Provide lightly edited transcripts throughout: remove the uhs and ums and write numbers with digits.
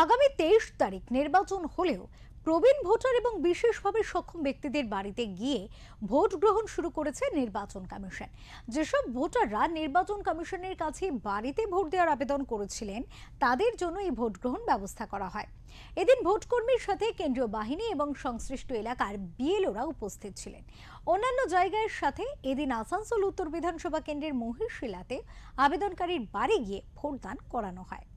আগামী 23 তারিখ নির্বাচন হলেও প্রবীণ ভোটার এবং বিশেষভাবে সক্ষম ব্যক্তিদের বাড়িতে গিয়ে ভোট গ্রহণ শুরু করেছে নির্বাচন কমিশন। যেসব ভোটাররা নির্বাচন কমিশনের কাছে বাড়িতে ভোট দেওয়ার আবেদন করেছিলেন তাদের জন্য এই ভোট গ্রহণ ব্যবস্থা করা হয়। এদিন ভোটকর্মীর সাথে কেন্দ্রীয় বাহিনী এবং সংশ্লিষ্ট এলাকার বিএলওরা উপস্থিত ছিলেন। অন্যান্য জায়গার সাথে এদিন আসানসোল উত্তর বিধানসভা কেন্দ্রের মহিশিলাতে আবেদনকারীর বাড়ি গিয়ে ভোটদান করানো হয়।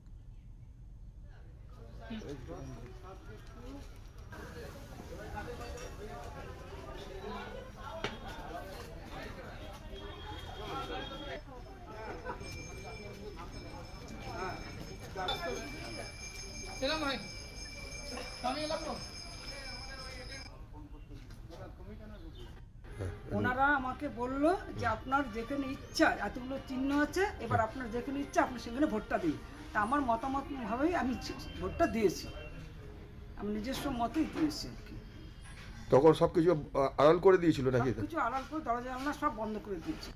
ওনারা আমাকে বলল যে আপনার যেখানে ইচ্ছা, এতগুলো চিহ্ন আছে, এবার আপনার যেখানে ইচ্ছা আপনি সেখানে ভোটটা দিন। তা আমার মতামত ভাবেই আমি ভোটটা দিয়েছি, আমি নিজস্ব মতেই দিয়েছি আর কি। তখন সবকিছু আড়াল করে দিয়েছিল নাকি? কিছু আড়াল করে দরজা জানলা সব বন্ধ করে দিয়েছি।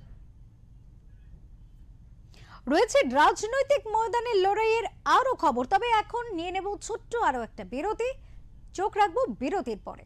রয়েছে রাজনৈতিক ময়দানের লড়াইয়ের আরো খবর, তবে এখন নিয়ে নেব ছোট্ট আরো একটা বিরতি। চোখ রাখবো বিরতির পরে।